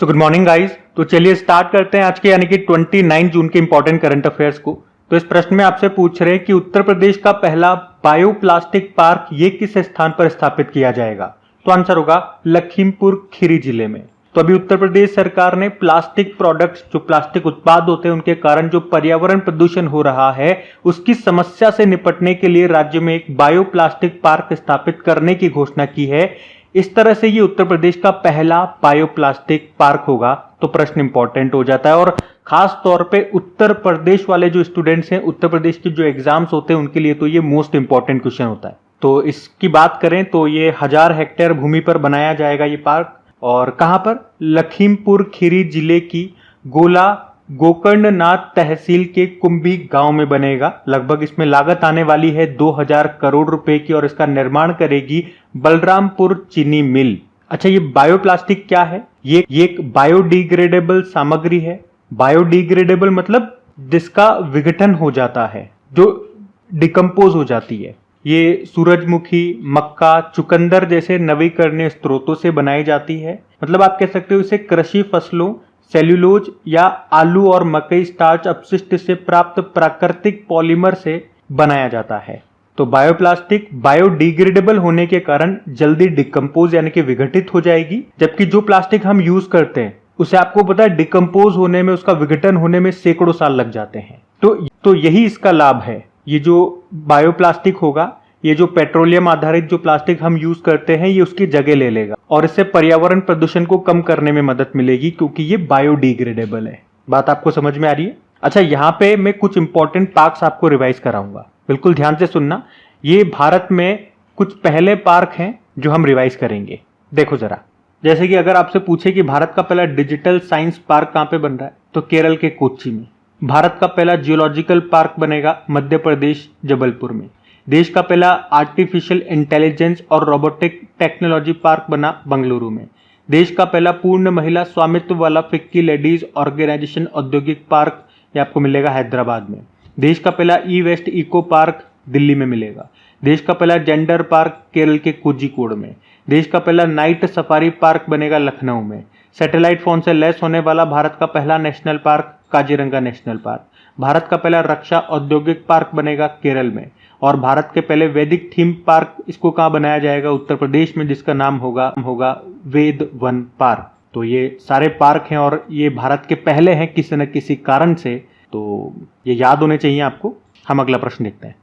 So good morning guys. तो चलिए start करते हैं आज के यानी कि 29 जून के इंपॉर्टेंट करंट अफेयर्स को। तो इस प्रश्न में आपसे पूछ रहे हैं कि उत्तर प्रदेश का पहला बायोप्लास्टिक पार्क ये किस स्थान पर स्थापित किया जाएगा। तो आंसर होगा लखीमपुर खीरी जिले में। तो अभी उत्तर प्रदेश सरकार ने प्लास्टिक प्रोडक्ट्स, जो प्लास्टिक उत्पाद होते हैं उनके कारण जो पर्यावरण प्रदूषण हो रहा है उसकी समस्या से निपटने के लिए राज्य में एक बायोप्लास्टिक पार्क स्थापित करने की घोषणा की है। इस तरह से ये उत्तर प्रदेश का पहला बायोप्लास्टिक पार्क होगा। तो प्रश्न इंपॉर्टेंट हो जाता है और खास तौर पे उत्तर प्रदेश वाले जो स्टूडेंट्स हैं, उत्तर प्रदेश के जो एग्जाम्स होते हैं उनके लिए तो ये मोस्ट इंपॉर्टेंट क्वेश्चन होता है। तो इसकी बात करें तो ये 1000 हेक्टेयर भूमि पर बनाया जाएगा ये पार्क। और कहां पर? लखीमपुर खीरी जिले की गोला गोकर्णनाथ तहसील के कुंभी गांव में बनेगा। लगभग इसमें लागत आने वाली है 2000 करोड़ रुपए की और इसका निर्माण करेगी बलरामपुर चीनी मिल। अच्छा, ये बायोप्लास्टिक क्या है? ये एक बायोडिग्रेडेबल सामग्री है। बायोडिग्रेडेबल मतलब जिसका विघटन हो जाता है, जो डिकम्पोज हो जाती है। ये सूरजमुखी, मक्का, चुकंदर जैसे नवीकरणीय स्रोतों से बनाई जाती है। मतलब आप कह सकते हो इसे कृषि फसलों, सेल्यूलोज या आलू और मकई स्टार्च अपशिष्ट से प्राप्त प्राकृतिक पॉलीमर से बनाया जाता है। तो बायोप्लास्टिक बायोडिग्रेडेबल होने के कारण जल्दी डिकम्पोज यानी कि विघटित हो जाएगी, जबकि जो प्लास्टिक हम यूज करते हैं उसे आपको पता है डिकम्पोज होने में, उसका विघटन होने में सैकड़ों साल लग जाते हैं। तो यही इसका लाभ है। ये जो बायोप्लास्टिक होगा, ये जो पेट्रोलियम आधारित जो प्लास्टिक हम यूज करते हैं ये उसकी जगह ले लेगा और इससे पर्यावरण प्रदूषण को कम करने में मदद मिलेगी क्योंकि ये बायोडिग्रेडेबल है। बात आपको समझ में आ रही है? अच्छा, यहाँ पे मैं कुछ इंपॉर्टेंट पार्क्स आपको रिवाइज कराऊंगा, बिल्कुल ध्यान से सुनना। ये भारत में कुछ पहले पार्क हैं जो हम रिवाइज करेंगे। देखो जरा, जैसे कि अगर आपसे पूछे कि भारत का पहला डिजिटल साइंस पार्क कहाँ पे बन रहा है, तो केरल के कोच्चि में। भारत का पहला जियोलॉजिकल पार्क बनेगा मध्य प्रदेश जबलपुर में। देश का पहला आर्टिफिशियल इंटेलिजेंस और रोबोटिक टेक्नोलॉजी पार्क बना बंगलुरु में। देश का पहला पूर्ण महिला स्वामित्व वाला फिक्की लेडीज ऑर्गेनाइजेशन औद्योगिक पार्क ये आपको मिलेगा हैदराबाद में। देश का पहला ई वेस्ट इको पार्क दिल्ली में मिलेगा। देश का पहला जेंडर पार्क केरल के कोझिकोड में। देश का पहला नाइट सफारी पार्क बनेगा लखनऊ में। सैटेलाइट फोन से लैस होने वाला भारत का पहला national park Kaziranga national park. Bharat का पहला रक्षा औद्योगिक पार्क बनेगा केरल में। और भारत के पहले वैदिक थीम पार्क, इसको कहाँ बनाया जाएगा? उत्तर प्रदेश में, जिसका नाम होगा वेद वन पार्क। तो ये सारे पार्क हैं और ये भारत के पहले हैं किसी न किसी कारण से, तो ये याद होने चाहिए आपको। हम अगला प्रश्न देखते हैं।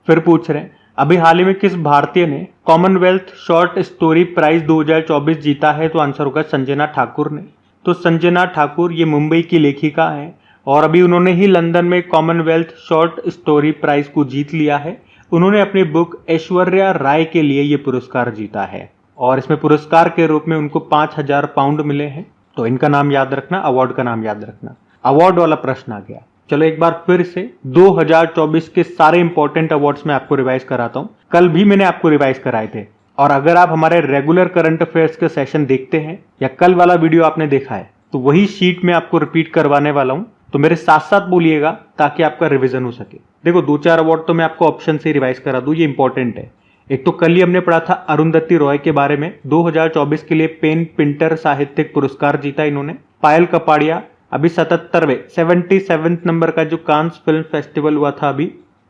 फिर पूछ रहे हैं, अभी हाल ही में किस भारतीय ने कॉमनवेल्थ शॉर्ट स्टोरी प्राइज 2024 जीता है? तो आंसर होगा संजना ठाकुर ने। तो संजना ठाकुर ये मुंबई की लेखिका है और अभी उन्होंने ही लंदन में कॉमनवेल्थ शॉर्ट स्टोरी प्राइज को जीत लिया है। उन्होंने अपनी बुक ऐश्वर्या राय के लिए ये पुरस्कार जीता है और इसमें पुरस्कार के रूप में उनको 5000 पाउंड मिले हैं। तो इनका नाम याद रखना, अवार्ड का नाम याद रखना। अवार्ड वाला प्रश्न आ गया। चलो एक बार फिर से 2024 के सारे इंपॉर्टेंट अवार्ड्स में आपको रिवाइज कराता हूं। कल भी मैंने आपको रिवाइज कराए थे और अगर आप हमारे रेगुलर करंट अफेयर्स के सेशन देखते हैं या कल वाला वीडियो आपने देखा है तो वही शीट में आपको रिपीट करवाने वाला हूं। तो मेरे साथ साथ बोलिएगा ताकि आपका रिवीजन हो सके। देखो, 2-4 अवार्ड तो मैं आपको ऑप्शन से रिवाइज करा दूं, ये इंपॉर्टेंट है। एक तो कल ही हमने पढ़ा था अरुंधति रॉय के बारे में। 2024 के लिए पेन पिंटर साहित्यिक पुरस्कार जीता इन्होंने। पायल कपाड़िया अभी 77वें नंबर का जो कांस फिल्म फेस्टिवल हुआ था अभी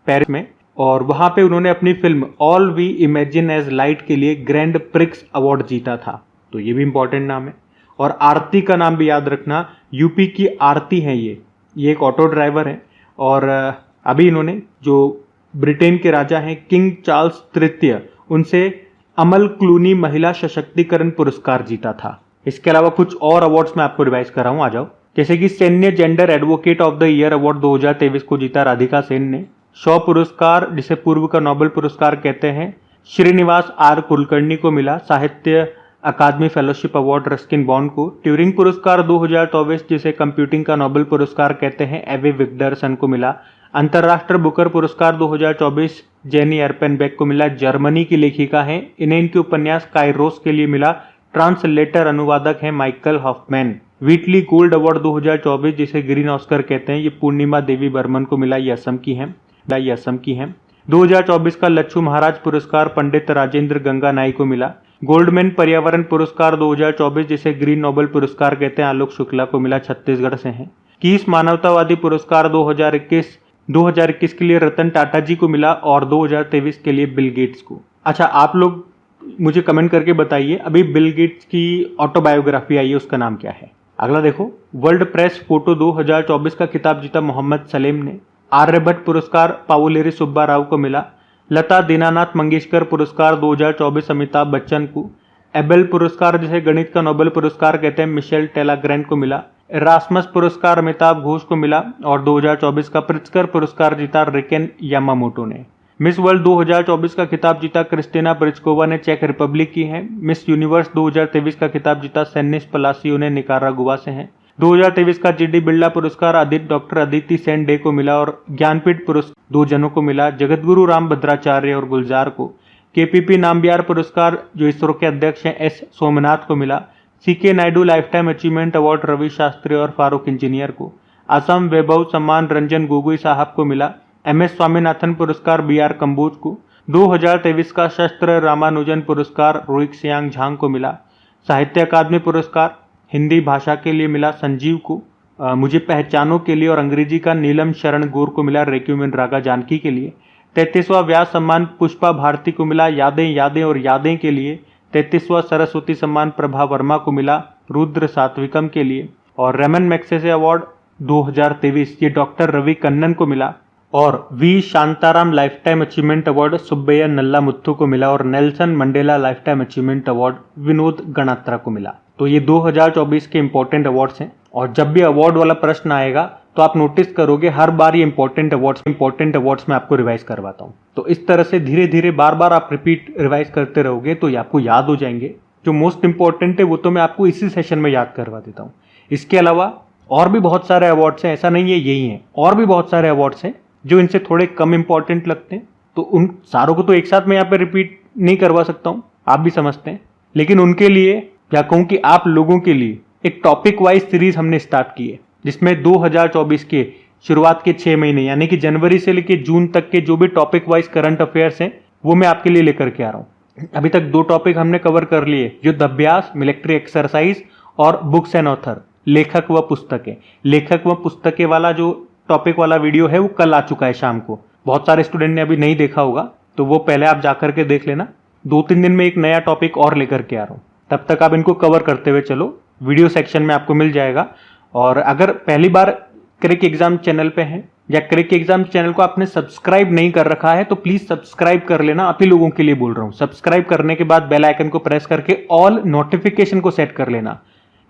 पेरिस में, और वहां पे उन्होंने अपनी film All We Imagine as Light के लिए ग्रैंड प्रिक्स अवार्ड जीता था। तो ये भी इंपॉर्टेंट नाम है। और आरती का नाम भी याद रखना, यूपी की आरती है ये एक ऑटो ड्राइवर है और अभी इन्होंने जो ब्रिटेन के राजा हैं किंग चार्ल्स तृतीय, उनसे अमल क्लूनी महिला सशक्तिकरण पुरस्कार जीता था। इसके अलावा कुछ और अवार्ड्स मैं आपको रिवाइज कर रहा हूं, आ जाओ। जैसे कि सैन्य gender advocate of the year award 2023 को जीता राधिका सेन ने। शॉ पुरस्कार, जिसे पूर्व का नोबेल पुरस्कार कहते हैं, श्रीनिवास आर कुलकर्णी को मिला। साहित्य अकादमी फेलोशिप अवार्ड रस्किन बॉन्ड को। ट्यूरिंग पुरस्कार 2024, जिसे कंप्यूटिंग का नोबेल पुरस्कार कहते हैं, एवे विक्टरसन को मिला। अंतर्राष्ट्रीय बुकर पुरस्कार 2024 जेनी एर्पेनबेक को मिला। जर्मनी की लेखिका हैं, इन्हें इनके उपन्यास काइरोस के लिए मिला। ट्रांसलेटर अनुवादक हैं माइकल हॉफमैन। व्हीटली गोल्ड अवार्ड 2024, जिसे ग्रीन ऑस्कर कहते हैं, ये पूर्णिमा देवी बर्मन को मिला। ये असम की हैं। 2024 का लच्छू महाराज पुरस्कार पंडित राजेंद्र गंगा नाई को मिला। गोल्डमैन पर्यावरण पुरस्कार 2024 जिसे ग्रीन नोबेल पुरस्कार कहते हैं आलोक शुक्ला को मिला, छत्तीसगढ़ से हैं। कीस मानवतावादी पुरस्कार 2021 के लिए रतन टाटा जी को मिला और 2023 के लिए बिल गेट्स को। अच्छा, आप लोग मुझे कमेंट करके बताइए, अभी बिल गेट्स की ऑटोबायोग्राफी आई है, उसका नाम क्या है? अगला देखो, वर्ल्ड प्रेस फोटो 2024 का खिताब जीता मोहम्मद सलेम ने। आर्यभट्ट पुरस्कार पावुलेरी सुब्बा राव को मिला। लता दीनानाथ मंगेशकर पुरस्कार 2024 अमिताभ बच्चन को। एबेल पुरस्कार जिसे गणित का नोबेल पुरस्कार कहते हैं मिशेल टेलाग्रैंड को मिला। एरास्मस पुरस्कार अमिताभ घोष को मिला और 2024 का प्रित्जकर पुरस्कार जीता रिकेन यामामोटो ने। मिस वर्ल्ड 2024 का खिताब जीता क्रिस्टिना प्रिचकोवा ने, चेक रिपब्लिक की है। मिस यूनिवर्स 2023 का खिताब जीता सेनिस पलासियो ने, निकारागुआ से हैं। 2023 का जीडी बिरला पुरस्कार डॉक्टर अदिति सेन डे को मिला और ज्ञानपीठ पुरस्कार 2 जनों को मिला, जगतगुरु राम भद्राचार्य और गुलजार को। केपीपी नामबियार पुरस्कार जो इसरो के अध्यक्ष हैं एस सोमनाथ को मिला। CK Naidu life time achievement award Ravi Shastri और फारूक इंजीनियर को। असम वैभव सम्मान रंजन गोगोई साहब को मिला। एमएस स्वामीनाथन पुरस्कार बीआर कंबोज को। 2023 का शस्त्र रामानुजन पुरस्कार रोइक सियांग झांग को मिला। साहित्य अकादमी पुरस्कार हिंदी भाषा के लिए मिला संजीव को। मुझे पहचानों के लिए और अंग्रेजी का नीलम शरण गौर को मिला रेक्यूमेन रागा जानकी के लिए। 33वां व्यास सम्मान पुष्पा भारती को मिला यादें यादें और यादें के लिए। 33वां सरस्वती सम्मान प्रभा वर्मा को मिला रुद्र सात्विकम के लिए। और रेमन मैग्सेसे अवार्ड 2023 ये डॉक्टर रवि कन्नन को मिला और V Shantaram life time achievement award Subbaiah Nalla Muthu को मिला और Nelson Mandela life time achievement award Vinod Ganatra को मिला। तो ये 2024 के इंपॉर्टेंट अवार्ड्स हैं और जब भी अवार्ड वाला प्रश्न आएगा तो आप नोटिस करोगे हर बार ये इंपॉर्टेंट अवार्ड्स में आपको रिवाइज करवाता हूँ। तो इस तरह से धीरे धीरे बार बार आप रिपीट रिवाइज करते रहोगे तो ये आपको याद हो जाएंगे। जो मोस्ट इंपॉर्टेंट है वो तो मैं आपको इसी सेशन में याद करवा देता हूँ। इसके अलावा और भी बहुत सारे अवार्ड्स हैं, ऐसा नहीं है यही हैं, और भी बहुत सारे अवार्ड्स हैं जो इनसे थोड़े कम इंपॉर्टेंट लगते हैं। तो उन सारों को तो एक साथ मैं यहाँ पे रिपीट नहीं करवा सकता हूँ, आप भी समझते हैं। लेकिन उनके लिए क्या कहूँ कि आप लोगों के लिए एक टॉपिक वाइज सीरीज हमने स्टार्ट की है जिसमें 2024 के शुरुआत के 6 महीने यानी कि जनवरी से लेकर जून तक के जो भी टॉपिक वाइज करंट अफेयर्स हैं वो मैं आपके लिए लेकर के आ रहा हूँ। अभी तक 2 टॉपिक हमने कवर कर लिए, युद्ध अभ्यास मिलिट्री एक्सरसाइज और बुक्स एंड ऑथर लेखक व पुस्तकें। लेखक व पुस्तकें वाला जो टॉपिक वाला वीडियो है वो कल आ चुका है शाम को। बहुत सारे स्टूडेंट ने अभी नहीं देखा होगा तो वो पहले आप जाकर के देख लेना। 2-3 दिन में एक नया टॉपिक और लेकर के आ रहा हूँ, तब तक आप इनको कवर करते हुए चलो। वीडियो सेक्शन में आपको मिल जाएगा। और अगर पहली बार क्रिक एग्जाम चैनल पे हैं या क्रिक एग्जाम चैनल को आपने सब्सक्राइब नहीं कर रखा है तो प्लीज सब्सक्राइब कर लेना। आप ही लोगों के लिए बोल रहा हूँ। सब्सक्राइब करने के बाद बेल आइकन को प्रेस करके ऑल नोटिफिकेशन को सेट कर लेना,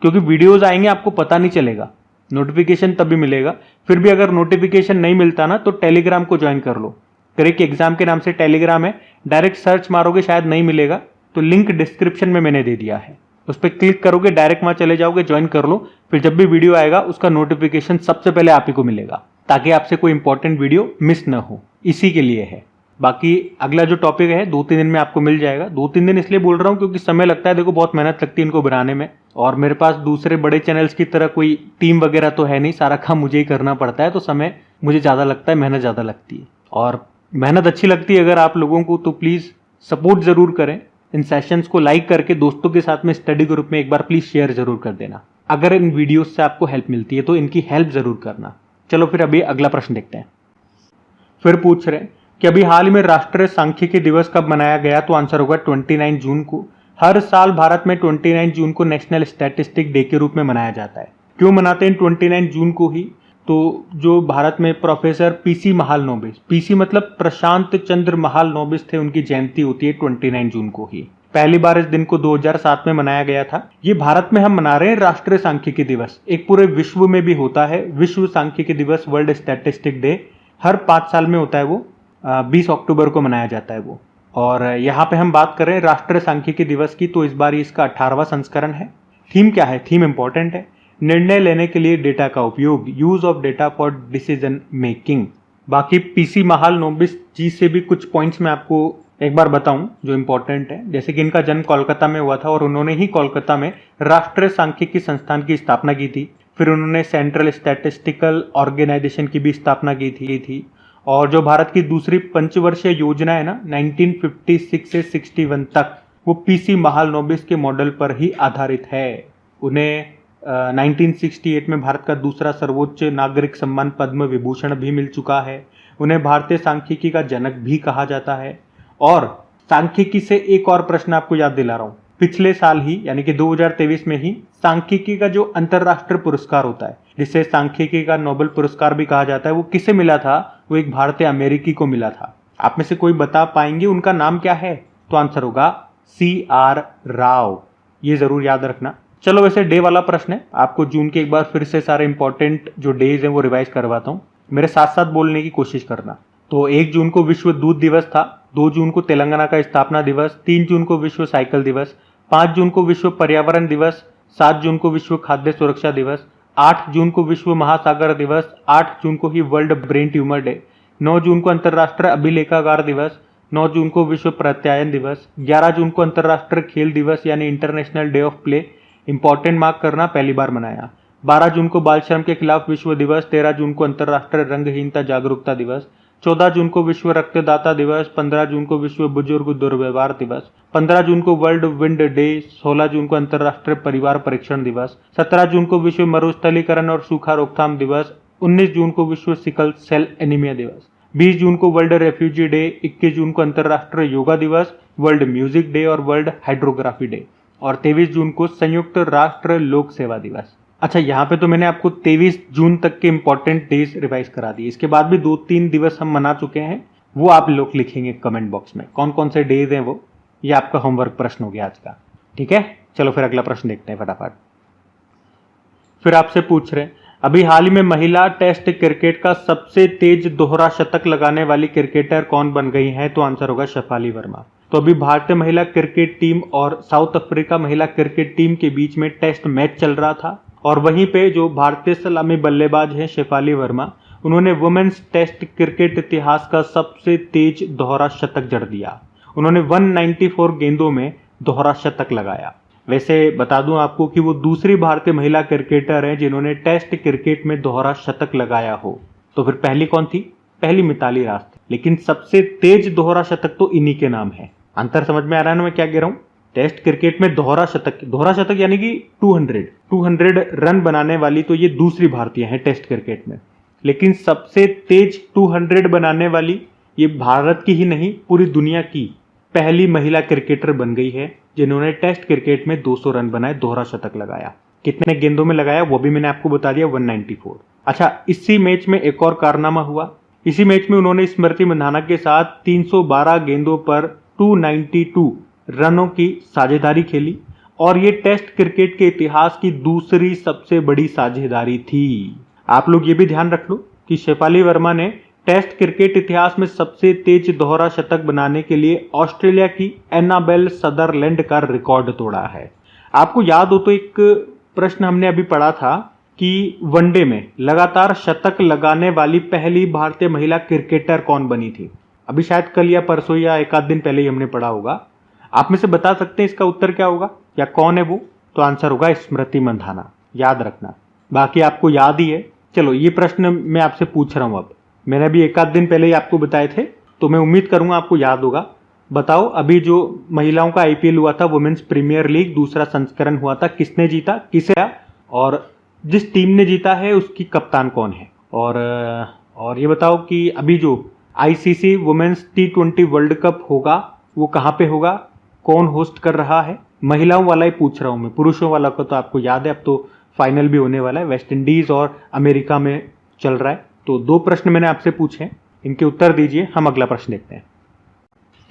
क्योंकि वीडियोज आएंगे आपको पता नहीं चलेगा, नोटिफिकेशन तभी मिलेगा। फिर भी अगर नोटिफिकेशन नहीं मिलता ना तो टेलीग्राम को ज्वाइन कर लो। क्रिक एग्जाम के नाम से टेलीग्राम है, डायरेक्ट सर्च मारोगे शायद नहीं मिलेगा, तो लिंक डिस्क्रिप्शन में मैंने दे दिया है, उस पर क्लिक करोगे डायरेक्ट वहां चले जाओगे, ज्वाइन कर लो। फिर जब भी वीडियो आएगा उसका नोटिफिकेशन सबसे पहले आप ही को मिलेगा ताकि आपसे कोई इंपॉर्टेंट वीडियो मिस न हो, इसी के लिए है। बाकी अगला जो टॉपिक है 2-3 दिन में आपको मिल जाएगा। 2-3 दिन इसलिए बोल रहा हूँ क्योंकि समय लगता है, देखो बहुत मेहनत लगती है इनको बनाने में, और मेरे पास दूसरे बड़े चैनल्स की तरह कोई टीम वगैरह तो है नहीं, सारा काम मुझे ही करना पड़ता है, तो समय मुझे ज़्यादा लगता है, मेहनत ज़्यादा लगती है। और मेहनत अच्छी लगती है अगर आप लोगों को तो प्लीज़ सपोर्ट ज़रूर करें। इन सेशंस को लाइक करके दोस्तों के साथ में स्टडी ग्रुप में एक बार प्लीज़ शेयर ज़रूर कर देना। अगर इन वीडियोस से आपको हेल्प मिलती है तो इनकी हेल्प ज़रूर करना। चलो फिर अभी अगला प्रश्न देखते हैं। फिर पूछ रहे हैं कि अभी हाल ही में राष्ट्रीय सांख्यिकी दिवस कब मनाया गया, तो आंसर होगा 29 जून को। हर साल भारत में 29 जून को नेशनल स्टैटिस्टिक डे के रूप में मनाया जाता है। क्यों मनाते हैं 29 जून को ही, तो जो भारत में प्रोफेसर पीसी महालनोबिस, पीसी मतलब प्रशांत चंद्र महालनोबिस थे, उनकी जयंती होती है 29 जून को ही। पहली बार इस दिन को 2007 में मनाया गया था। ये भारत में हम मना रहे हैं राष्ट्रीय सांख्यिकी दिवस, एक पूरे विश्व में भी होता है विश्व सांख्यिकी दिवस, वर्ल्ड स्टैटिस्टिक डे। हर 5 साल में होता है वो, 20 अक्टूबर को मनाया जाता है वो। और यहाँ पे हम बात कर रहे हैं राष्ट्रीय सांख्यिकी दिवस की, तो इस बार इसका 18वां संस्करण है। थीम क्या है, थीम इंपॉर्टेंट है, निर्णय लेने के लिए डेटा का उपयोग, use of data for decision making. बाकी पीसी महालनोबिस जी से भी कुछ पॉइंट्स मैं आपको एक बार बताऊं जो इंपॉर्टेंट है। जैसे कि इनका जन्म कोलकाता में हुआ था और उन्होंने ही कोलकाता में राष्ट्रीय सांख्यिकी संस्थान की स्थापना की थी। फिर उन्होंने सेंट्रल स्टैटिस्टिकल ऑर्गेनाइजेशन की भी स्थापना की थी। और जो भारत की दूसरी पंचवर्षीय योजना है ना 1956 से 61 तक, वो पीसी महालनोबिस के मॉडल पर ही आधारित है। उन्हें 1968 में भारत का दूसरा सर्वोच्च नागरिक सम्मान पद्म विभूषण भी मिल चुका है। उन्हें भारतीय सांख्यिकी का जनक भी कहा जाता है। और सांख्यिकी से एक और प्रश्न आपको याद दिला रहा हूं, पिछले साल ही यानी कि 2023 में ही सांख्यिकी का जो अंतरराष्ट्रीय पुरस्कार होता है, जिसे सांख्यिकी का नोबेल पुरस्कार भी कहा जाता है, वो किसे मिला था? वो एक भारतीय अमेरिकी को मिला था। आप में से कोई बता पाएंगे उनका नाम क्या है? तो आंसर होगा CR राव। ये जरूर याद रखना। चलो वैसे डे वाला प्रश्न है, आपको जून के एक बार फिर से सारे इंपॉर्टेंट जो डेज हैं वो रिवाइज करवाता हूँ, मेरे साथ साथ बोलने की कोशिश करना। तो 1 जून को विश्व दूध दिवस था, 2 जून को तेलंगाना का स्थापना दिवस, 3 जून को विश्व साइकिल दिवस, 5 जून को विश्व पर्यावरण दिवस, 7 जून को विश्व खाद्य सुरक्षा दिवस, 8 जून को विश्व महासागर दिवस, 8 जून को ही वर्ल्ड ब्रेन ट्यूमर डे, 9 जून को अंतर्राष्ट्रीय अभिलेखागार दिवस, 9 जून को विश्व प्रत्यायन दिवस, 11 जून को अंतर्राष्ट्रीय खेल दिवस यानी international day of play, important mark करना, पहली बार मनाया। 12 जून को बाल श्रम के खिलाफ विश्व दिवस, 13 जून को अंतर्राष्ट्रीय रंगहीनता जागरूकता दिवस, 14 जून को विश्व रक्तदाता दिवस, 15 जून को विश्व बुजुर्ग दुर्व्यवहार दिवस, 15 जून को वर्ल्ड विंड डे, 16 जून को अंतर्राष्ट्रीय परिवार परीक्षण दिवस, 17 जून को विश्व मरुस्थलीकरण और सूखा रोकथाम दिवस, 19 जून को विश्व सिकल सेल एनीमिया दिवस, 20 जून को वर्ल्ड रेफ्यूजी डे, 21 जून को अंतर्राष्ट्रीय योगा दिवस, वर्ल्ड म्यूजिक डे और वर्ल्ड हाइड्रोग्राफी डे, और 23 जून को संयुक्त राष्ट्र लोक सेवा दिवस। अच्छा, यहाँ पे तो मैंने आपको 23 जून तक के इंपॉर्टेंट डेज रिवाइज करा दिए। इसके बाद भी 2-3 दिवस हम मना चुके हैं, वो आप लोग लिखेंगे कमेंट बॉक्स में कौन कौन से डेज हैं वो। ये आपका होमवर्क प्रश्न हो गया आज का, ठीक है। चलो फिर अगला प्रश्न देखते हैं फटाफट। फिर आपसे पूछ रहे हैं, अभी हाल ही में महिला टेस्ट क्रिकेट का सबसे तेज दोहरा शतक लगाने वाली क्रिकेटर कौन बन गई है? तो आंसर होगा शेफाली वर्मा। तो अभी भारतीय महिला क्रिकेट टीम और साउथ अफ्रीका महिला क्रिकेट टीम के बीच में टेस्ट मैच चल रहा था, और वहीं पे जो भारतीय सलामी बल्लेबाज हैं शेफाली वर्मा, उन्होंने वुमेन्स टेस्ट क्रिकेट इतिहास का सबसे तेज दोहरा शतक जड़ दिया। उन्होंने 194 गेंदों में दोहरा शतक लगाया। वैसे बता दूं आपको कि वो दूसरी भारतीय महिला क्रिकेटर हैं जिन्होंने टेस्ट क्रिकेट में दोहरा शतक लगाया हो। तो फिर पहली कौन थी? पहली मिताली राज थी, लेकिन सबसे तेज दोहरा शतक तो इन्हीं के नाम है। अंतर समझ में आ रहा है ना मैं क्या कह रहा हूं? टेस्ट क्रिकेट में दोहरा शतक यानी कि 200 रन बनाने वाली तो ये दूसरी भारतीय है टेस्ट क्रिकेट में, लेकिन सबसे तेज 200 बनाने वाली ये भारत की ही नहीं पूरी दुनिया की पहली महिला क्रिकेटर बन गई है जिन्होंने टेस्ट क्रिकेट में 200 रन बनाए, दोहरा शतक लगाया। कितने गेंदों में लगाया वो भी मैंने आपको बता दिया, 194। अच्छा, इसी मैच में एक और कारनामा हुआ। इसी मैच में उन्होंने स्मृति मंधाना के साथ 312 गेंदों पर 292 रनों की साझेदारी खेली, और ये टेस्ट क्रिकेट के इतिहास की दूसरी सबसे बड़ी साझेदारी थी। आप लोग ये भी ध्यान रख लो कि शेफाली वर्मा ने टेस्ट क्रिकेट इतिहास में सबसे तेज दोहरा शतक बनाने के लिए ऑस्ट्रेलिया की एनाबेल सदरलैंड का रिकॉर्ड तोड़ा है। आपको याद हो तो एक प्रश्न हमने अभी पढ़ा था कि वनडे में लगातार शतक लगाने वाली पहली भारतीय महिला क्रिकेटर कौन बनी थी? अभी शायद कल या परसों या एक आध दिन पहले ही हमने पढ़ा होगा। आप में से बता सकते हैं इसका उत्तर क्या होगा या कौन है वो? तो आंसर होगा स्मृति मंधाना, याद रखना। बाकी आपको याद ही है। चलो ये प्रश्न मैं आपसे पूछ रहा हूं, अब मैंने अभी एक आध दिन पहले ही आपको बताए थे, तो मैं उम्मीद करूंगा आपको याद होगा। बताओ, अभी जो महिलाओं का IPL हुआ था, वुमेन्स प्रीमियर लीग दूसरा संस्करण हुआ था, किसने जीता, किसे, और जिस टीम ने जीता है उसकी कप्तान कौन है? और ये बताओ कि अभी जो ICC women's T20 world cup होगा वो कहाँ पे होगा, कौन होस्ट कर रहा है? महिलाओं वाला ही पूछ रहा हूं मैं, पुरुषों वाला को तो आपको याद है, अब तो फाइनल भी होने वाला है, वेस्ट इंडीज और अमेरिका में चल रहा है। तो 2 प्रश्न मैंने आपसे पूछे, इनके उत्तर दीजिए। हम अगला प्रश्न देखते हैं।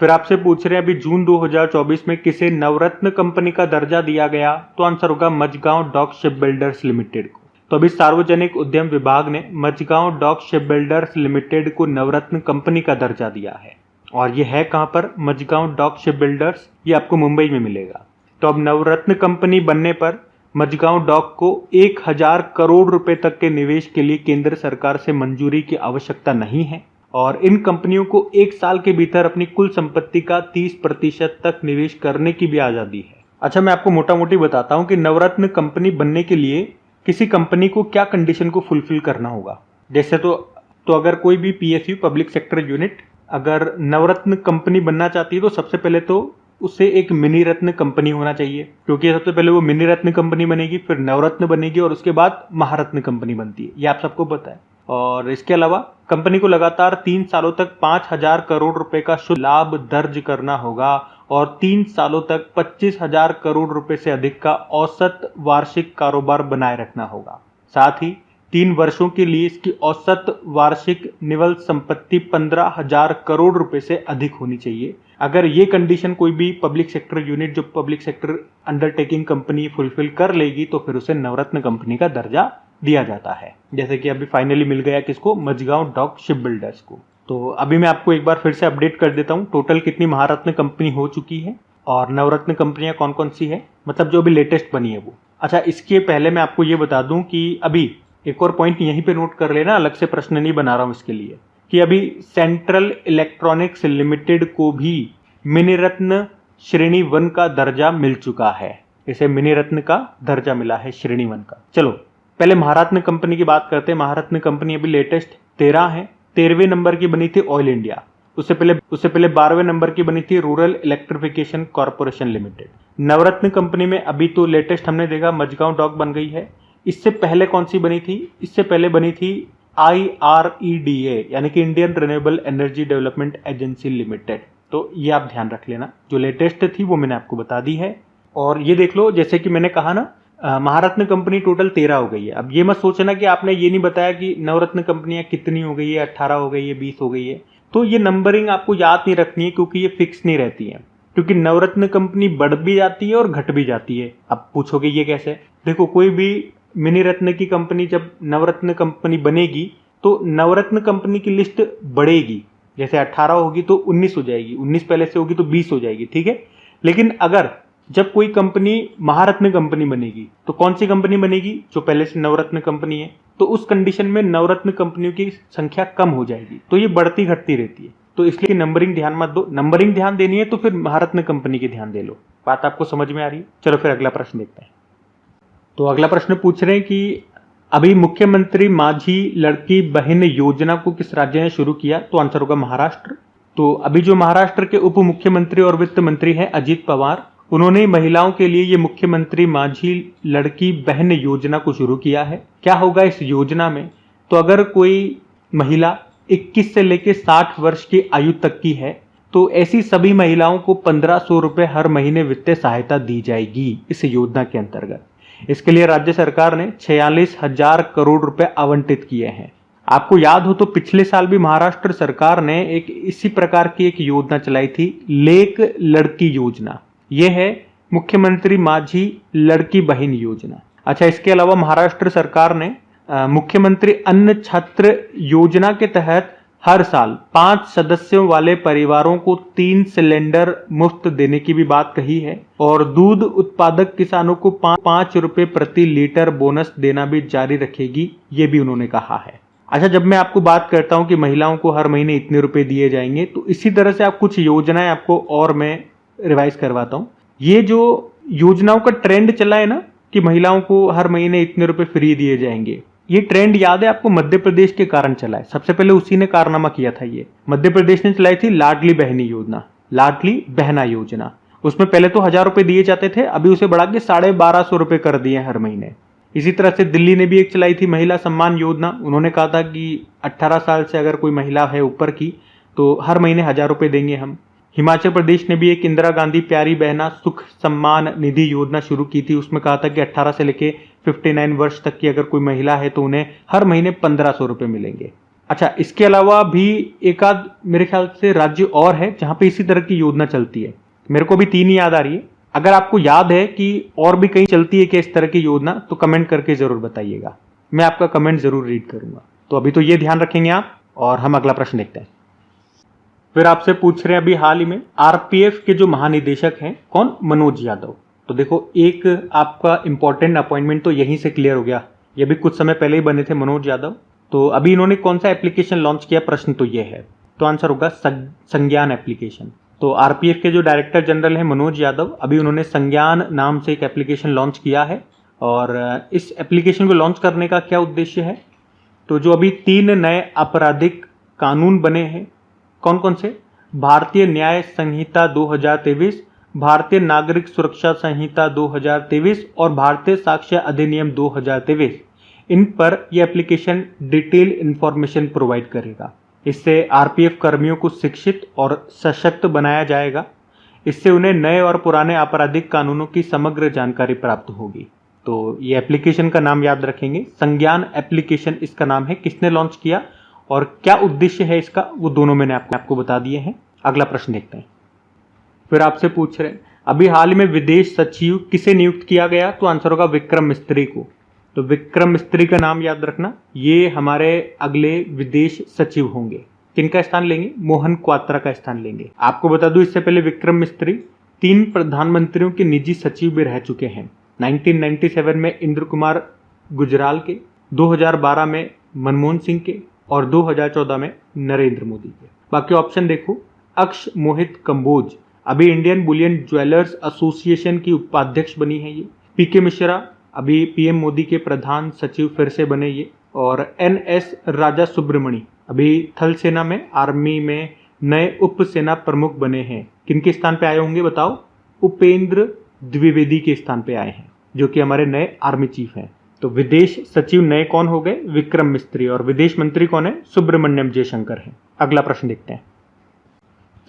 फिर आपसे पूछ रहे हैं अभी जून 2024 में किसे नवरत्न कंपनी का दर्जा दिया गया? तो आंसर होगा Mazagon dock ship builders limited को। तो अभी सार्वजनिक उद्यम विभाग ने Mazagon dock ship builders limited को नवरत्न कंपनी का दर्जा दिया है, और ये है कहां पर? मझगांव डॉक शिप बिल्डर्स, ये आपको मुंबई में मिलेगा। तो अब नवरत्न कंपनी बनने पर मझगांव डॉक को 1000 करोड़ रुपए तक के निवेश के लिए केंद्र सरकार से मंजूरी की आवश्यकता नहीं है, और इन कंपनियों को 1 साल के भीतर अपनी कुल संपत्ति का 30% तक निवेश करने की भी आजादी है। अच्छा, मैं आपको मोटा मोटी बताता हूं कि नवरत्न कंपनी बनने के लिए किसी कंपनी को क्या कंडीशन को फुलफिल करना होगा। जैसे तो अगर कोई भी PSU पब्लिक सेक्टर यूनिट अगर नवरत्न कंपनी बनना चाहती है तो सबसे पहले तो उसे एक मिनी रत्न कंपनी होना चाहिए, क्योंकि सबसे पहले वो मिनी रत्न कंपनी बनेगी, फिर नवरत्न बनेगी और उसके बाद महारत्न कंपनी बनती है, ये आप सबको पता है। और इसके अलावा कंपनी को लगातार 3 सालों तक 5,000 करोड़ रुपए का शुद्ध लाभ दर्ज करना होगा और 3 सालों तक 25,000 करोड़ रुपए से अधिक का औसत वार्षिक कारोबार बनाए रखना होगा। साथ ही 3 वर्षों के लिए इसकी औसत वार्षिक निवल संपत्ति 15,000 करोड़ रुपए से अधिक होनी चाहिए। अगर ये कंडीशन कोई भी पब्लिक सेक्टर यूनिट, जो public sector undertaking company fulfil कर लेगी, तो फिर उसे नवरत्न कंपनी का दर्जा दिया जाता है। जैसे कि अभी फाइनली मिल गया किसको, मझगांव डॉक शिप बिल्डर्स को। तो अभी मैं आपको एक बार फिर से अपडेट कर देता हूँ, टोटल कितनी महारत्न कंपनी हो चुकी है और नवरत्न कंपनियां कौन कौन सी है, मतलब जो अभी लेटेस्ट बनी है वो। अच्छा, इसके पहले मैं आपको ये बता दूं कि अभी एक और पॉइंट यहीं पे नोट कर लेना, अलग से प्रश्न नहीं बना रहा हूं इसके लिए, कि अभी सेंट्रल इलेक्ट्रॉनिक्स लिमिटेड को भी मिनी रत्न श्रेणी 1 का दर्जा मिल चुका है। इसे मिनी रत्न का दर्जा मिला है, श्रेणी 1 का। चलो पहले महारत्न कंपनी की बात करते हैं। महारत्न कंपनी अभी लेटेस्ट 13 है। 13वें नंबर की बनी थी ऑयल इंडिया, उससे पहले 12वें नंबर की बनी थी रूरल इलेक्ट्रिफिकेशन कॉर्पोरेशन लिमिटेड। नवरत्न कंपनी में अभी तो लेटेस्ट हमने देखा मझगांव डॉक बन गई है। इससे पहले कौन सी बनी थी, इससे पहले बनी थी IREDA, यानी कि Indian renewable energy development agency limited. तो ये आप ध्यान रख लेना, जो लेटेस्ट थी वो मैंने आपको बता दी है। और ये देख लो, जैसे कि मैंने कहा ना, महारत्न कंपनी टोटल 13 हो गई है। अब ये मत सोचना कि आपने ये नहीं बताया कि नवरत्न कंपनियां कितनी हो गई है, 18 हो गई है, 20 हो गई है। तो ये नंबरिंग आपको याद नहीं रखनी है, क्योंकि ये फिक्स नहीं रहती है, क्योंकि नवरत्न कंपनी बढ़ भी जाती है और घट भी जाती है। अब पूछोगे ये कैसे, देखो कोई भी मिनी रत्न की कंपनी जब नवरत्न कंपनी बनेगी तो नवरत्न कंपनी की लिस्ट बढ़ेगी। जैसे 18 होगी तो 19 हो जाएगी, 19 पहले से होगी तो 20 हो जाएगी, ठीक है। लेकिन अगर जब कोई कंपनी महारत्न कंपनी बनेगी तो कौन सी कंपनी बनेगी, जो पहले से नवरत्न कंपनी है, तो उस कंडीशन में नवरत्न कंपनियों की संख्या कम हो जाएगी। तो ये बढ़ती घटती रहती है, तो इसलिए नंबरिंग ध्यान मत दो। नंबरिंग ध्यान देनी है तो फिर महारत्न कंपनी की ध्यान दे लो। बात आपको समझ में आ रही है? चलो फिर अगला प्रश्न देखते हैं। तो अगला प्रश्न पूछ रहे हैं कि अभी मुख्यमंत्री माझी लड़की बहन योजना को किस राज्य ने शुरू किया, तो आंसर होगा महाराष्ट्र। तो अभी जो महाराष्ट्र के उप मुख्यमंत्री और वित्त मंत्री हैं अजीत पवार, उन्होंने महिलाओं के लिए ये मुख्यमंत्री माझी लड़की बहन योजना को शुरू किया है। क्या होगा इस योजना में, तो अगर कोई महिला 21 से लेकर 60 वर्ष की आयु तक की है तो ऐसी सभी महिलाओं को 1500 रुपए हर महीने वित्तीय सहायता दी जाएगी इस योजना के अंतर्गत। इसके लिए राज्य सरकार ने 46,000 करोड़ रुपए आवंटित किए हैं। आपको याद हो तो पिछले साल भी महाराष्ट्र सरकार ने एक इसी प्रकार की एक योजना चलाई थी, लेक लड़की योजना। यह है मुख्यमंत्री माझी लड़की बहन योजना। अच्छा, इसके अलावा महाराष्ट्र सरकार ने मुख्यमंत्री अन्न छत्र योजना के तहत हर साल 5 सदस्यों वाले परिवारों को 3 सिलेंडर मुफ्त देने की भी बात कही है और दूध उत्पादक किसानों को 5 रुपए प्रति लीटर बोनस देना भी जारी रखेगी, ये भी उन्होंने कहा है। अच्छा, जब मैं आपको बात करता हूं कि महिलाओं को हर महीने इतने रुपए दिए जाएंगे, तो इसी तरह से आप कुछ योजनाएं आपको और मैं रिवाइज करवाता हूं। ये जो योजनाओं का ट्रेंड चला है ना कि महिलाओं को हर महीने इतने रुपए फ्री दिए जाएंगे, ये ट्रेंड याद है आपको, मध्य प्रदेश के कारण चला है। सबसे पहले उसी ने कारनामा किया था। ये मध्य प्रदेश ने चलाई थी लाडली बहनी योजना, लाडली बहना योजना। उसमें पहले तो 1000 रुपए दिए जाते थे, अभी उसे बढ़ा के 1250 रुपए कर दिए हर महीने। इसी तरह से दिल्ली ने भी एक चलाई थी महिला सम्मान योजना। उन्होंने कहा था कि 18 साल से अगर कोई महिला है ऊपर की तो हर महीने 1000 रुपए देंगे हम। हिमाचल प्रदेश ने भी एक इंदिरा गांधी प्यारी बहना सुख सम्मान निधि योजना शुरू की थी। उसमें कहा था कि 18 से लेके 59 वर्ष तक की अगर कोई महिला है तो उन्हें हर महीने 1500 रुपए मिलेंगे। अच्छा, इसके अलावा भी एक आध मेरे ख्याल से राज्य और है जहां पे इसी तरह की योजना चलती है। मेरे को भी 3 ही याद आ रही है। अगर आपको याद है कि और भी कहीं चलती है कि इस तरह की योजना, तो कमेंट करके जरूर बताइएगा, मैं आपका कमेंट जरूर रीड करूंगा। तो अभी तो ये ध्यान रखेंगे आप, और हम अगला प्रश्न देखते हैं। फिर आपसे पूछ रहे हैं अभी हाल ही में आरपीएफ के जो महानिदेशक हैं कौन, मनोज यादव। तो देखो, एक आपका इंपॉर्टेंट अपॉइंटमेंट तो यहीं से क्लियर हो गया। ये भी कुछ समय पहले ही बने थे मनोज यादव। तो अभी इन्होंने कौन सा एप्लीकेशन लॉन्च किया, प्रश्न तो ये है। तो आंसर होगा संज्ञान एप्लीकेशन। तो आरपीएफ के जो डायरेक्टर जनरल हैं मनोज यादव, अभी उन्होंने संज्ञान नाम से एक एप्लीकेशन लॉन्च किया है। और इस एप्लीकेशन को लॉन्च करने का क्या उद्देश्य है, तो जो अभी 3 नए आपराधिक कानून बने हैं, कौन कौन से, भारतीय न्याय संहिता 2023, भारतीय नागरिक सुरक्षा संहिता 2023 और भारतीय साक्ष्य अधिनियम 2023, इन पर यह एप्लीकेशन डिटेल इंफॉर्मेशन प्रोवाइड करेगा। इससे आरपीएफ कर्मियों को शिक्षित और सशक्त बनाया जाएगा। इससे उन्हें नए और पुराने आपराधिक कानूनों की समग्र जानकारी प्राप्त होगी। तो ये एप्लीकेशन का नाम याद रखेंगे, संज्ञान एप्लीकेशन इसका नाम है। किसने लॉन्च किया और क्या उद्देश्य है इसका, वो दोनों मैंने आपको बता दिए हैं। अगला प्रश्न देखते हैं। फिर आपसे पूछ रहे हैं अभी हाल में विदेश सचिव किसे नियुक्त किया गया, तो आंसर होगा विक्रम मिस्त्री को। तो विक्रम मिस्त्री का नाम याद रखना, ये हमारे अगले विदेश सचिव होंगे। किनका स्थान लेंगे, मोहन क्वात्रा का स्थान लेंगे। आपको बता दूं इससे पहले विक्रम मिस्त्री 3 प्रधानमंत्रियों के निजी सचिव भी रह चुके हैं। 1997 में इंद्र कुमार गुजराल के, 2012 में मनमोहन सिंह के और 2014 में नरेंद्र मोदी के। बाकी ऑप्शन देखो, अक्ष मोहित कंबोज अभी इंडियन बुलियन ज्वेलर्स एसोसिएशन की उपाध्यक्ष बनी है ये। पीके मिश्रा अभी पीएम मोदी के प्रधान सचिव फिर से बने ये। और एनएस राजा सुब्रमणी अभी थल सेना में, आर्मी में नए उप सेना प्रमुख बने हैं। किनके स्थान पे आए होंगे बताओ, उपेंद्र द्विवेदी के स्थान पे आए हैं, जो कि हमारे नए आर्मी चीफ हैं। तो विदेश सचिव नए कौन हो गए, विक्रम मिस्त्री, और विदेश मंत्री कौन है, सुब्रमण्यम जयशंकर है। अगला प्रश्न देखते हैं।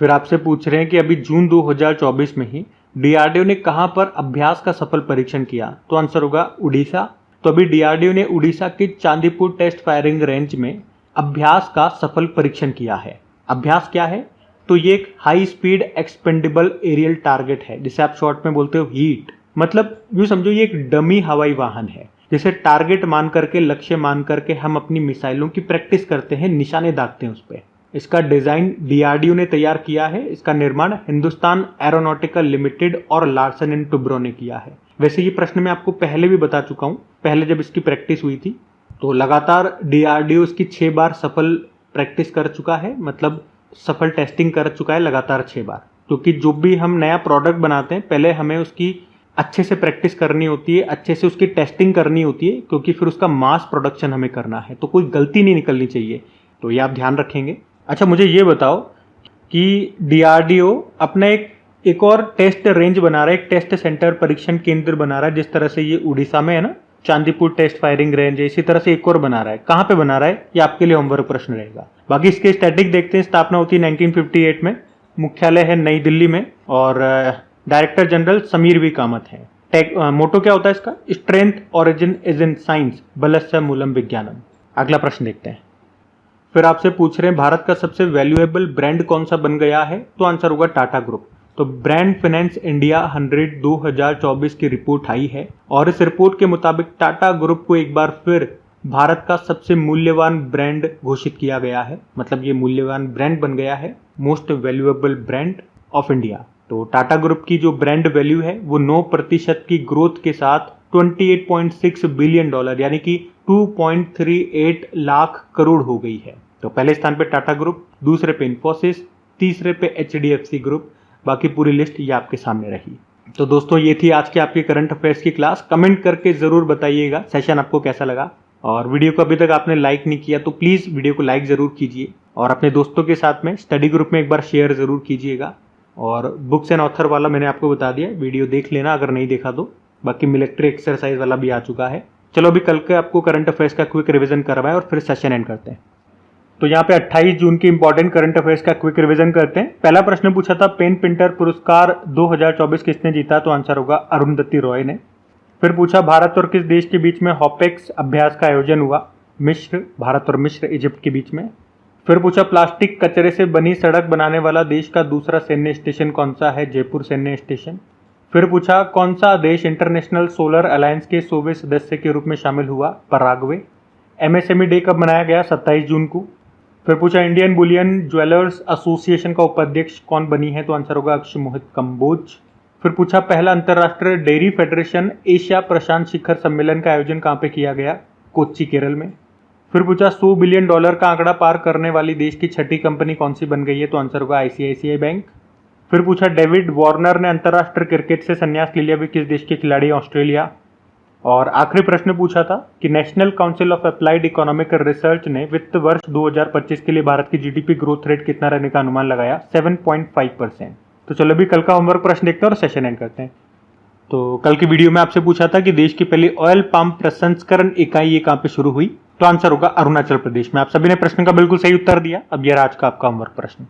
फिर आपसे पूछ रहे हैं कि अभी जून 2024 में ही डीआरडीओ ने कहां पर अभ्यास का सफल परीक्षण किया, तो आंसर होगा उड़ीसा। तो अभी डीआरडीओ ने उड़ीसा के चांदीपुर टेस्ट फायरिंग रेंज में अभ्यास का सफल परीक्षण किया है। अभ्यास क्या है, तो ये एक high speed expendable aerial target है, जिसे आप शॉर्ट में बोलते हो हीट। मतलब यूं समझो ये एक डमी हवाई वाहन है, जिसे टारगेट मान करके, लक्ष्य मान करके हम अपनी मिसाइलों की प्रैक्टिस करते हैं, निशाने दागते हैं उस पर। इसका डिजाइन डीआरडीओ ने तैयार किया है। इसका निर्माण हिंदुस्तान एरोनॉटिकल लिमिटेड और लार्सन एंड टुब्रो ने किया है। वैसे ये प्रश्न मैं आपको पहले भी बता चुका हूं, पहले जब इसकी प्रैक्टिस हुई थी। तो लगातार डीआरडीओ इसकी 6 बार सफल प्रैक्टिस कर चुका है, मतलब सफल टेस्टिंग कर चुका है लगातार 6 बार। क्योंकि जो भी हम नया प्रोडक्ट बनाते हैं, पहले हमें उसकी अच्छे से प्रैक्टिस करनी होती है, अच्छे से उसकी टेस्टिंग करनी होती है, क्योंकि फिर उसका मास प्रोडक्शन हमें करना है। तो कोई गलती नहीं निकलनी चाहिए, तो ये आप ध्यान रखेंगे। अच्छा, मुझे ये बताओ कि डीआरडीओ अपना एक और टेस्ट रेंज बना रहा है, एक टेस्ट सेंटर, परीक्षण केंद्र बना रहा है। जिस तरह से ये उड़ीसा में है ना, चांदीपुर टेस्ट फायरिंग रेंज है, इसी तरह से एक और बना रहा है। कहां पे बना रहा है, ये आपके लिए होमवर्क प्रश्न रहेगा। बाकी इसके स्टैटिक देखते हैं। स्थापना होती है 1958 में, मुख्यालय है नई दिल्ली में, और director general Samir V Kamat है। मोटो क्या होता है इसका, strength origin is in science बलस्य मूलम विज्ञानम। अगला प्रश्न देखते हैं। फिर आपसे पूछ रहे हैं भारत का सबसे वैल्यूएबल ब्रांड कौन सा बन गया है, तो आंसर होगा टाटा ग्रुप। तो ब्रांड फाइनेंस इंडिया 100 2024 की रिपोर्ट आई है, और इस रिपोर्ट के मुताबिक टाटा ग्रुप को एक बार फिर भारत का सबसे मूल्यवान ब्रांड घोषित किया गया है। मतलब ये मूल्यवान ब्रांड बन गया है, most valuable brand of India. तो टाटा ग्रुप की जो ब्रांड वैल्यू है वो 9% की ग्रोथ के साथ $28.6 बिलियन यानी कि 2.38 लाख करोड़ हो गई है। तो पहले स्थान पे टाटा ग्रुप, दूसरे पे इंफोसिस, तीसरे पे एचडीएफसी ग्रुप। बाकी पूरी लिस्ट ये आपके सामने रही। तो दोस्तों, ये थी आज की आपकी करंट अफेयर्स की क्लास। कमेंट करके जरूर बताइएगा सेशन आपको कैसा लगा, और वीडियो को अभी तक आपने लाइक नहीं किया तो प्लीज वीडियो को लाइक जरूर कीजिए, और अपने दोस्तों के साथ में स्टडी ग्रुप में एक बार शेयर जरूर कीजिएगा। और बुक्स एंड ऑथर वाला मैंने आपको बता दिया, वीडियो देख लेना अगर नहीं देखा तो। बाकी मिलिट्री एक्सरसाइज वाला भी आ चुका है। चलो अभी कल के आपको करंट अफेयर्स का क्विक रिवीजन करवाएं और फिर सेशन एंड करते हैं। तो यहाँ पे 28 जून की इंपॉर्टेंट करंट अफेयर्स का क्विक रिवीजन करते हैं। पहला प्रश्न पूछा था पेन पिंटर पुरस्कार 2024 किसने जीता, तो आंसर होगा अरुंधति रॉय ने। फिर पूछा भारत और किस देश के बीच में हॉपेक्स अभ्यास का आयोजन हुआ, मिस्र, भारत और मिस्र इजिप्ट के बीच में। फिर पूछा प्लास्टिक कचरे से बनी सड़क बनाने वाला देश का दूसरा सैन्य स्टेशन कौन सा है, जयपुर सैन्य स्टेशन। फिर पूछा कौन सा देश इंटरनेशनल सोलर अलायंस के 100वें सदस्य के रूप में शामिल हुआ, पराग्वे। एमएसएमई डे कब मनाया गया, 27 जून को। फिर पूछा इंडियन बुलियन ज्वेलर्स एसोसिएशन का उपाध्यक्ष कौन बनी है, तो आंसर होगा अक्ष मोहित कंबोज। फिर पूछा पहला अंतर्राष्ट्रीय डेयरी फेडरेशन एशिया प्रशांत शिखर सम्मेलन का आयोजन कहाँ पे किया गया, कोच्चि केरल में। फिर पूछा $100 बिलियन का आंकड़ा पार करने वाली देश की छठी कंपनी कौन सी बन गई है, तो आंसर होगा आईसीआईसीआई बैंक। फिर पूछा डेविड वार्नर ने अंतर्राष्ट्रीय क्रिकेट से संन्यास ले लिया, भी किस देश के खिलाड़ी, ऑस्ट्रेलिया। और आखिरी प्रश्न पूछा था कि national council of applied economic research ने वित्त वर्ष 2025 के लिए भारत की जीडीपी ग्रोथ रेट कितना रहने का अनुमान लगाया, 7.5%। तो चलो अभी कल का होमवर्क प्रश्न देखते हैं और सेशन एंड करते हैं। तो कल की वीडियो में आपसे पूछा था कि देश की पहली ऑयल पाम प्रसंस्करण इकाई ये कहाँ पे शुरू हुई, तो आंसर होगा अरुणाचल प्रदेश में। आप सभी ने प्रश्न का बिल्कुल सही उत्तर दिया। अब ये आज का आपका होमवर्क प्रश्न।